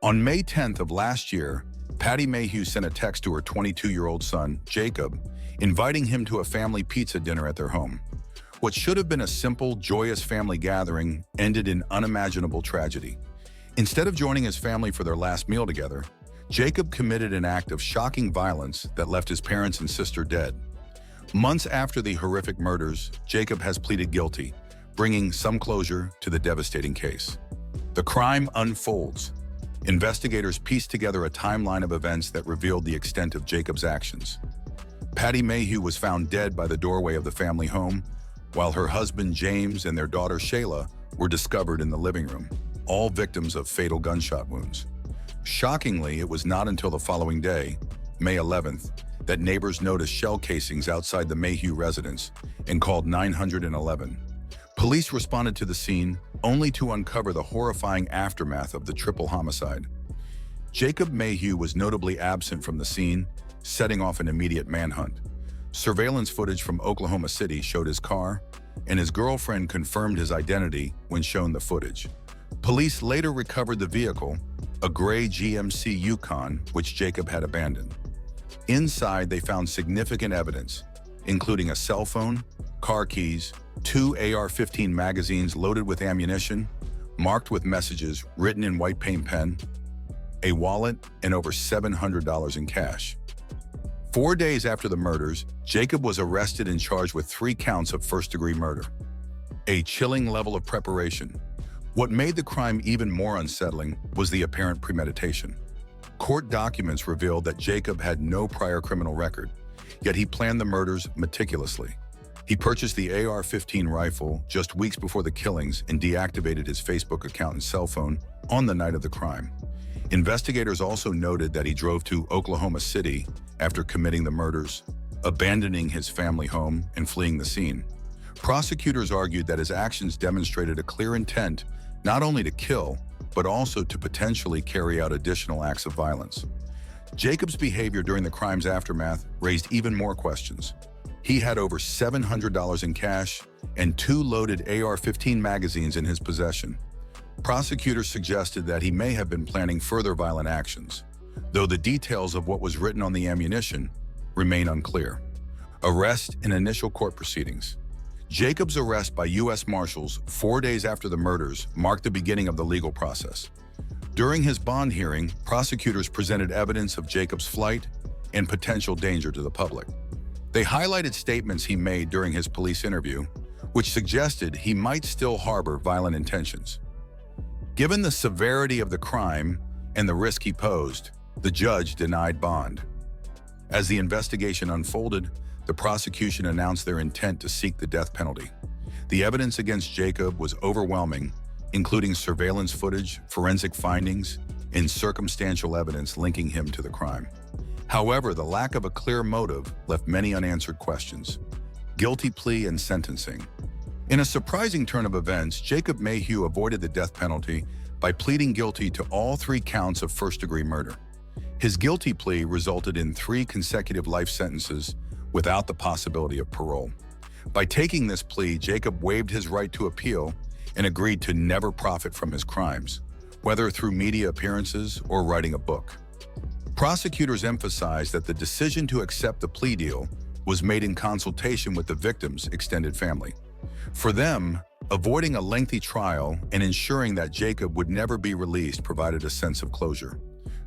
On May 10th of last year, Patty Mayhew sent a text to her 22-year-old son, Jacob, inviting him to a family pizza dinner at their home. What should have been a simple, joyous family gathering ended in unimaginable tragedy. Instead of joining his family for their last meal together, Jacob committed an act of shocking violence that left his parents and sister dead. Months after the horrific murders, Jacob has pleaded guilty, bringing some closure to the devastating case. The crime unfolds. Investigators pieced together a timeline of events that revealed the extent of Jacob's actions. Patty Mayhew was found dead by the doorway of the family home, while her husband James and their daughter Shayla were discovered in the living room, all victims of fatal gunshot wounds. Shockingly, it was not until the following day, May 11th, that neighbors noticed shell casings outside the Mayhew residence and called 911. Police responded to the scene only to uncover the horrifying aftermath of the triple homicide. Jacob Mayhew was notably absent from the scene, setting off an immediate manhunt. Surveillance footage from Oklahoma City showed his car, and his girlfriend confirmed his identity when shown the footage. Police later recovered the vehicle, a gray GMC Yukon, which Jacob had abandoned. Inside, they found significant evidence, including a cell phone, car keys, 2 AR-15 magazines loaded with ammunition, marked with messages written in white paint pen, a wallet, and over $700 in cash. 4 days after the murders, Jacob was arrested and charged with 3 counts of first-degree murder. A chilling level of preparation. What made the crime even more unsettling was the apparent premeditation. Court documents revealed that Jacob had no prior criminal record, yet he planned the murders meticulously. He purchased the AR-15 rifle just weeks before the killings and deactivated his Facebook account and cell phone on the night of the crime. Investigators also noted that he drove to Oklahoma City after committing the murders, abandoning his family home and fleeing the scene. Prosecutors argued that his actions demonstrated a clear intent not only to kill, but also to potentially carry out additional acts of violence. Jacob's behavior during the crime's aftermath raised even more questions. He had over $700 in cash and 2 loaded AR-15 magazines in his possession. Prosecutors suggested that he may have been planning further violent actions, though the details of what was written on the ammunition remain unclear. Arrest and initial court proceedings. Jacob's arrest by U.S. Marshals 4 days after the murders marked the beginning of the legal process. During his bond hearing, prosecutors presented evidence of Jacob's flight and potential danger to the public. They highlighted statements he made during his police interview, which suggested he might still harbor violent intentions. Given the severity of the crime and the risk he posed, the judge denied bond. As the investigation unfolded, the prosecution announced their intent to seek the death penalty. The evidence against Jacob was overwhelming, including surveillance footage, forensic findings, and circumstantial evidence linking him to the crime. However, the lack of a clear motive left many unanswered questions. Guilty plea and sentencing. In a surprising turn of events, Jacob Mayhew avoided the death penalty by pleading guilty to all 3 counts of first-degree murder. His guilty plea resulted in 3 consecutive life sentences without the possibility of parole. By taking this plea, Jacob waived his right to appeal and agreed to never profit from his crimes, whether through media appearances or writing a book. Prosecutors emphasized that the decision to accept the plea deal was made in consultation with the victim's extended family. For them, avoiding a lengthy trial and ensuring that Jacob would never be released provided a sense of closure.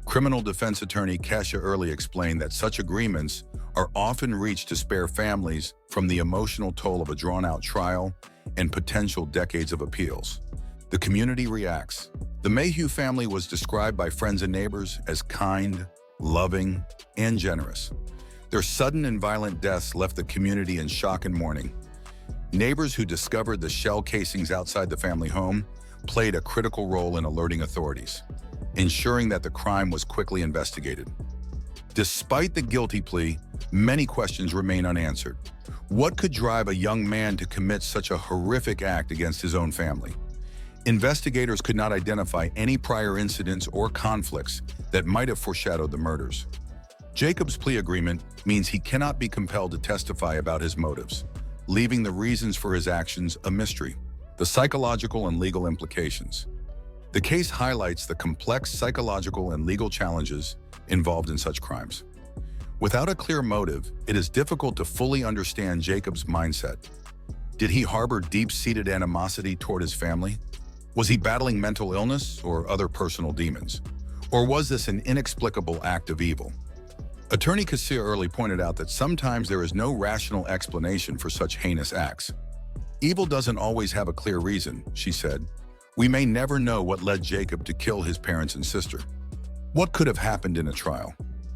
Criminal defense attorney Kesha Early explained that such agreements are often reached to spare families from the emotional toll of a drawn-out trial and potential decades of appeals. The community reacts. The Mayhew family was described by friends and neighbors as kind, loving, and generous. Their sudden and violent deaths left the community in shock and mourning. Neighbors who discovered the shell casings outside the family home played a critical role in alerting authorities, ensuring that the crime was quickly investigated. Despite the guilty plea, many questions remain unanswered. What could drive a young man to commit such a horrific act against his own family? Investigators could not identify any prior incidents or conflicts that might have foreshadowed the murders. Jacob's plea agreement means he cannot be compelled to testify about his motives, leaving the reasons for his actions a mystery. The psychological and legal implications. The case highlights the complex psychological and legal challenges involved in such crimes. Without a clear motive, it is difficult to fully understand Jacob's mindset. Did he harbor deep-seated animosity toward his family? Was he battling mental illness or other personal demons? Or was this an inexplicable act of evil? Attorney Cassia early pointed out that sometimes there is no rational explanation for such heinous acts. Evil doesn't always have a clear reason, she said. We may never know what led Jacob to kill his parents and sister. What could have happened in a trial?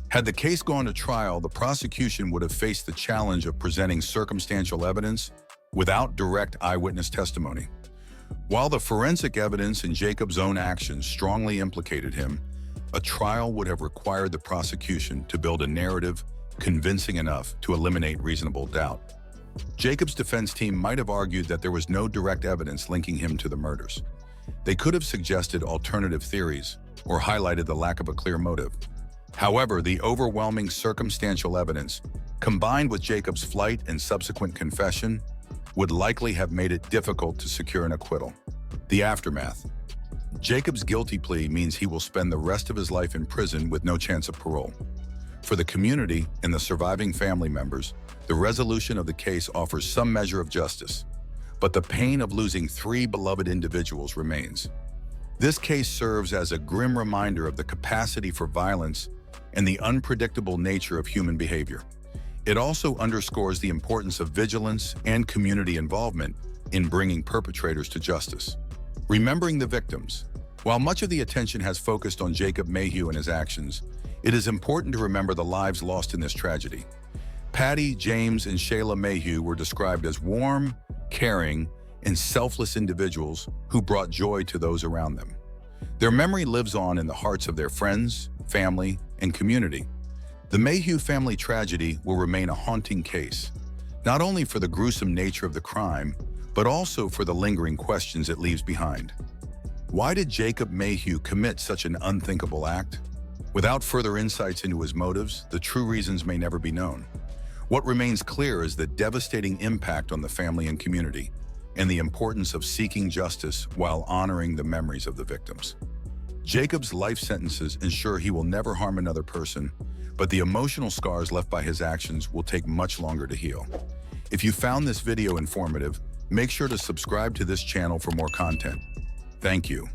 Had the case gone to trial, the prosecution would have faced the challenge of presenting circumstantial evidence without direct eyewitness testimony. While the forensic evidence in Jacob's own actions strongly implicated him, a trial would have required the prosecution to build a narrative convincing enough to eliminate reasonable doubt. Jacob's defense team might have argued that there was no direct evidence linking him to the murders. They could have suggested alternative theories or highlighted the lack of a clear motive. However, the overwhelming circumstantial evidence, combined with Jacob's flight and subsequent confession, would likely have made it difficult to secure an acquittal. The aftermath. Jacob's guilty plea means he will spend the rest of his life in prison with no chance of parole. For the community and the surviving family members, the resolution of the case offers some measure of justice, but the pain of losing 3 beloved individuals remains. This case serves as a grim reminder of the capacity for violence and the unpredictable nature of human behavior. It also underscores the importance of vigilance and community involvement in bringing perpetrators to justice. Remembering the victims. While much of the attention has focused on Jacob Mayhew and his actions, it is important to remember the lives lost in this tragedy. Patty, James, and Shayla Mayhew were described as warm, caring, and selfless individuals who brought joy to those around them. Their memory lives on in the hearts of their friends, family, and community. The Mayhew family tragedy will remain a haunting case, not only for the gruesome nature of the crime, but also for the lingering questions it leaves behind. Why did Jacob Mayhew commit such an unthinkable act? Without further insights into his motives, the true reasons may never be known. What remains clear is the devastating impact on the family and community, and the importance of seeking justice while honoring the memories of the victims. Jacob's life sentences ensure he will never harm another person, but the emotional scars left by his actions will take much longer to heal. If you found this video informative, make sure to subscribe to this channel for more content. Thank you.